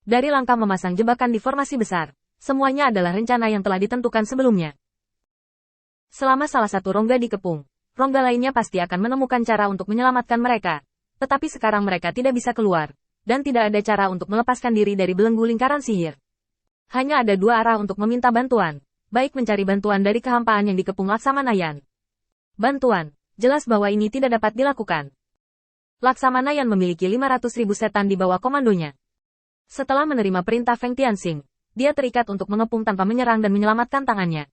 Dari langkah memasang jebakan di formasi besar, semuanya adalah rencana yang telah ditentukan sebelumnya. Selama salah satu rongga dikepung, rongga lainnya pasti akan menemukan cara untuk menyelamatkan mereka. Tetapi sekarang mereka tidak bisa keluar, dan tidak ada cara untuk melepaskan diri dari belenggu lingkaran sihir. Hanya ada dua arah untuk meminta bantuan, baik mencari bantuan dari kehampaan yang dikepung Laksamanayan. Bantuan, jelas bahwa ini tidak dapat dilakukan. Laksamanayan memiliki 500.000 setan di bawah komandonya. Setelah menerima perintah Feng Tianxing, dia terikat untuk mengepung tanpa menyerang dan menyelamatkan tangannya.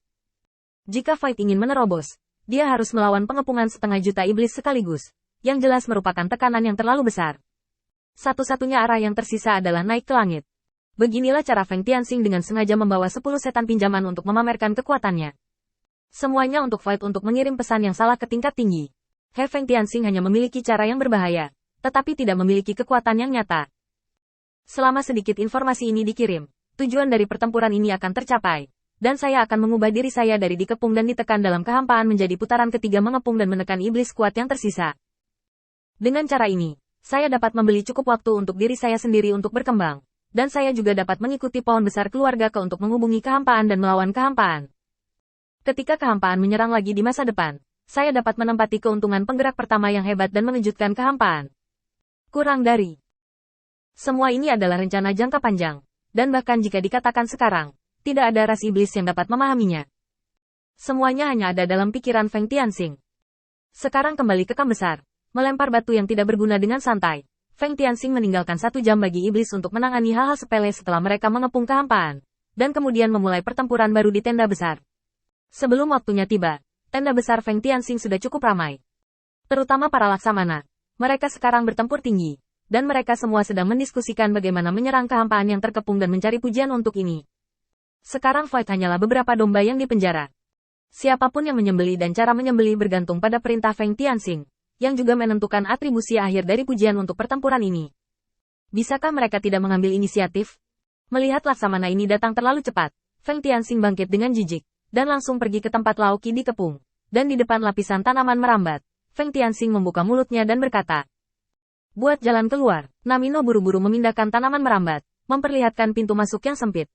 Jika Void ingin menerobos, dia harus melawan pengepungan 500.000 iblis sekaligus, yang jelas merupakan tekanan yang terlalu besar. Satu-satunya arah yang tersisa adalah naik ke langit. Beginilah cara Feng Tianxing dengan sengaja membawa 10 setan pinjaman untuk memamerkan kekuatannya. Semuanya untuk Void untuk mengirim pesan yang salah ke tingkat tinggi. He Feng Tianxing hanya memiliki cara yang berbahaya, tetapi tidak memiliki kekuatan yang nyata. Selama sedikit informasi ini dikirim, tujuan dari pertempuran ini akan tercapai, dan saya akan mengubah diri saya dari dikepung dan ditekan dalam kehampaan menjadi putaran ketiga mengepung dan menekan iblis kuat yang tersisa. Dengan cara ini, saya dapat membeli cukup waktu untuk diri saya sendiri untuk berkembang, dan saya juga dapat mengikuti pohon besar keluarga ke untuk menghubungi kehampaan dan melawan kehampaan. Ketika kehampaan menyerang lagi di masa depan, saya dapat menempati keuntungan penggerak pertama yang hebat dan mengejutkan kehampaan. Kurang dari. Semua ini adalah rencana jangka panjang, dan bahkan jika dikatakan sekarang, tidak ada ras iblis yang dapat memahaminya. Semuanya hanya ada dalam pikiran Feng Tianxing. Sekarang kembali ke kamp besar, melempar batu yang tidak berguna dengan santai. Feng Tianxing meninggalkan 1 jam bagi iblis untuk menangani hal-hal sepele setelah mereka mengepung kehampaan, dan kemudian memulai pertempuran baru di tenda besar. Sebelum waktunya tiba, tenda besar Feng Tianxing sudah cukup ramai. Terutama para laksamana. Mereka sekarang bertempur tinggi, dan mereka semua sedang mendiskusikan bagaimana menyerang kehampaan yang terkepung dan mencari pujian untuk ini. Sekarang Void hanyalah beberapa domba yang dipenjara. Siapapun yang menyembelih dan cara menyembelih bergantung pada perintah Feng Tianxing, yang juga menentukan atribusi akhir dari pujian untuk pertempuran ini. Bisakah mereka tidak mengambil inisiatif? Melihat laksamana ini datang terlalu cepat, Feng Tianxing bangkit dengan jijik, dan langsung pergi ke tempat Lao Qi dikepung. Dan di depan lapisan tanaman merambat, Feng Tianxing membuka mulutnya dan berkata, "Buat jalan keluar." Namino buru-buru memindahkan tanaman merambat, memperlihatkan pintu masuk yang sempit.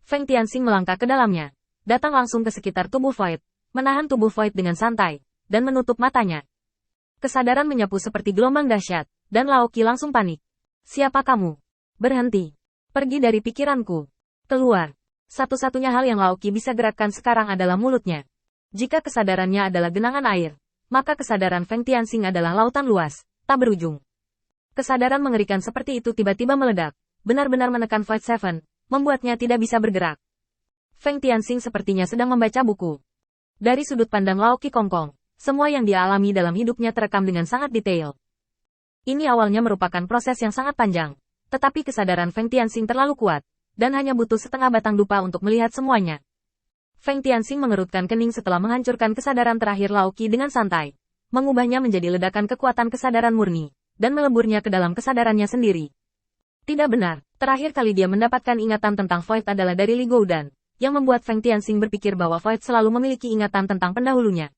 Feng Tianxing melangkah ke dalamnya, datang langsung ke sekitar tubuh Void, menahan tubuh Void dengan santai, dan menutup matanya. Kesadaran menyapu seperti gelombang dahsyat, dan Lao Qi langsung panik. "Siapa kamu? Berhenti. Pergi dari pikiranku. Keluar." Satu-satunya hal yang Lao Qi bisa gerakkan sekarang adalah mulutnya. Jika kesadarannya adalah genangan air, maka kesadaran Feng Tianxing adalah lautan luas, tak berujung. Kesadaran mengerikan seperti itu tiba-tiba meledak, benar-benar menekan Void Seven, membuatnya tidak bisa bergerak. Feng Tianxing sepertinya sedang membaca buku. Dari sudut pandang Lao Qi Kongkong, semua yang dia alami dalam hidupnya terekam dengan sangat detail. Ini awalnya merupakan proses yang sangat panjang, tetapi kesadaran Feng Tianxing terlalu kuat, dan hanya butuh setengah batang dupa untuk melihat semuanya. Feng Tianxing mengerutkan kening setelah menghancurkan kesadaran terakhir Lao Qi dengan santai, mengubahnya menjadi ledakan kekuatan kesadaran murni, dan meleburnya ke dalam kesadarannya sendiri. Tidak benar, terakhir kali dia mendapatkan ingatan tentang Void adalah dari Li Goudan, yang membuat Feng Tianxing berpikir bahwa Void selalu memiliki ingatan tentang pendahulunya.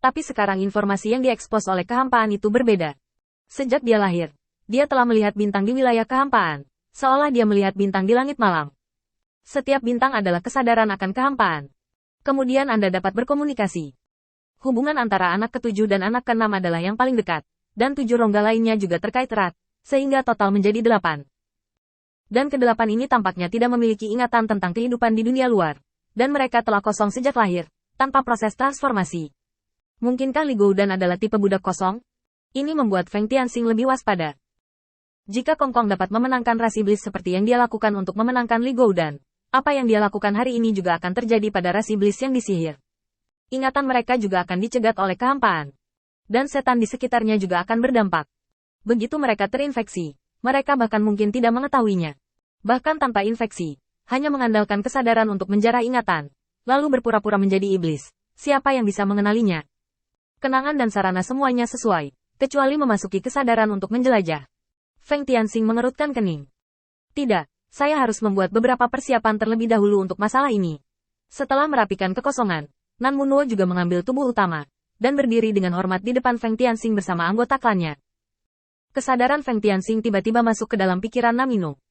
Tapi sekarang informasi yang diekspos oleh kehampaan itu berbeda. Sejak dia lahir, dia telah melihat bintang di wilayah kehampaan, seolah dia melihat bintang di langit malam. Setiap bintang adalah kesadaran akan kehampaan. Kemudian Anda dapat berkomunikasi. Hubungan antara anak ke-7 dan anak ke-6 adalah yang paling dekat, dan 7 rongga lainnya juga terkait erat, sehingga total menjadi 8. Dan ke-8 ini tampaknya tidak memiliki ingatan tentang kehidupan di dunia luar, dan mereka telah kosong sejak lahir, tanpa proses transformasi. Mungkinkah Li Goudan adalah tipe budak kosong? Ini membuat Feng Tianxing lebih waspada. Jika Kongkong dapat memenangkan ras iblis seperti yang dia lakukan untuk memenangkan Li Goudan, apa yang dia lakukan hari ini juga akan terjadi pada ras iblis yang disihir. Ingatan mereka juga akan dicegat oleh kehampaan. Dan setan di sekitarnya juga akan berdampak. Begitu mereka terinfeksi, mereka bahkan mungkin tidak mengetahuinya. Bahkan tanpa infeksi, hanya mengandalkan kesadaran untuk menjarah ingatan, lalu berpura-pura menjadi iblis. Siapa yang bisa mengenalinya? Kenangan dan sarana semuanya sesuai, kecuali memasuki kesadaran untuk menjelajah. Feng Tianxing mengerutkan kening. Tidak, saya harus membuat beberapa persiapan terlebih dahulu untuk masalah ini. Setelah merapikan kekosongan, Nan Munuo juga mengambil tubuh utama, dan berdiri dengan hormat di depan Feng Tianxing bersama anggota klannya. Kesadaran Feng Tianxing tiba-tiba masuk ke dalam pikiran Namino.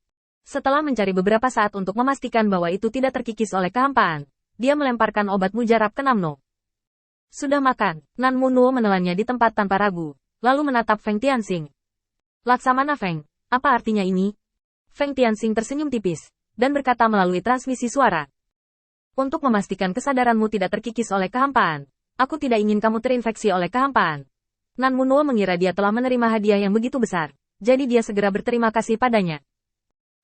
Setelah mencari beberapa saat untuk memastikan bahwa itu tidak terkikis oleh kehampaan, dia melemparkan obat mujarab ke Namno. Sudah makan, Nan Munuo menelannya di tempat tanpa ragu, lalu menatap Feng Tianxing. Laksamana Feng, apa artinya ini? Feng Tianxing tersenyum tipis, dan berkata melalui transmisi suara. Untuk memastikan kesadaranmu tidak terkikis oleh kehampaan, aku tidak ingin kamu terinfeksi oleh kehampaan. Nan Munuo mengira dia telah menerima hadiah yang begitu besar, jadi dia segera berterima kasih padanya.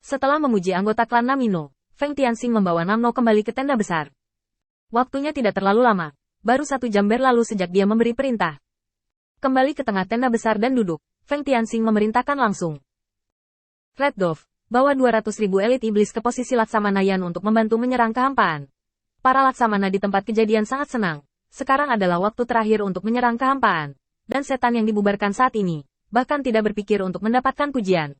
Setelah memuji anggota klan Namino, Feng Tianxing membawa Namno kembali ke tenda besar. Waktunya tidak terlalu lama, baru 1 jam berlalu sejak dia memberi perintah. Kembali ke tengah tenda besar dan duduk, Feng Tianxing memerintahkan langsung. Red Dove, bawa 200.000 elit iblis ke posisi Laksamana Yan untuk membantu menyerang kehampaan. Para Laksamana di tempat kejadian sangat senang. Sekarang adalah waktu terakhir untuk menyerang kehampaan. Dan setan yang dibubarkan saat ini, bahkan tidak berpikir untuk mendapatkan pujian.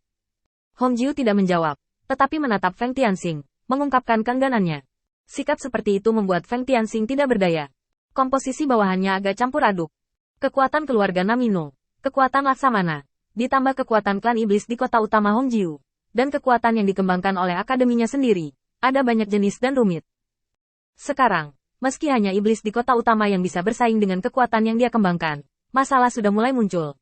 Hong Jiu tidak menjawab, tetapi menatap Feng Tianxing, mengungkapkan keengganannya. Sikap seperti itu membuat Feng Tianxing tidak berdaya. Komposisi bawahannya agak campur aduk. Kekuatan keluarga Namino, kekuatan Laksamana, ditambah kekuatan klan iblis di kota utama Hong Jiu, dan kekuatan yang dikembangkan oleh akademinya sendiri, ada banyak jenis dan rumit. Sekarang, meski hanya iblis di kota utama yang bisa bersaing dengan kekuatan yang dia kembangkan, masalah sudah mulai muncul.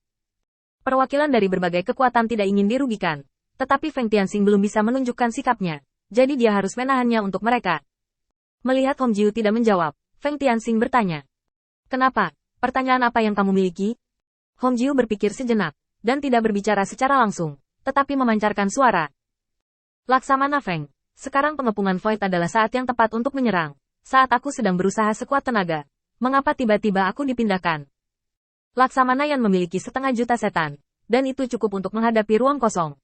Perwakilan dari berbagai kekuatan tidak ingin dirugikan. Tetapi Feng Tianxing belum bisa menunjukkan sikapnya, jadi dia harus menahannya untuk mereka. Melihat Hong Jiu tidak menjawab, Feng Tianxing bertanya. Kenapa? Pertanyaan apa yang kamu miliki? Hong Jiu berpikir sejenak, dan tidak berbicara secara langsung, tetapi memancarkan suara. Laksamana Feng, sekarang pengepungan Void adalah saat yang tepat untuk menyerang. Saat aku sedang berusaha sekuat tenaga, mengapa tiba-tiba aku dipindahkan? Laksamana Yan memiliki 500.000 setan, dan itu cukup untuk menghadapi ruang kosong.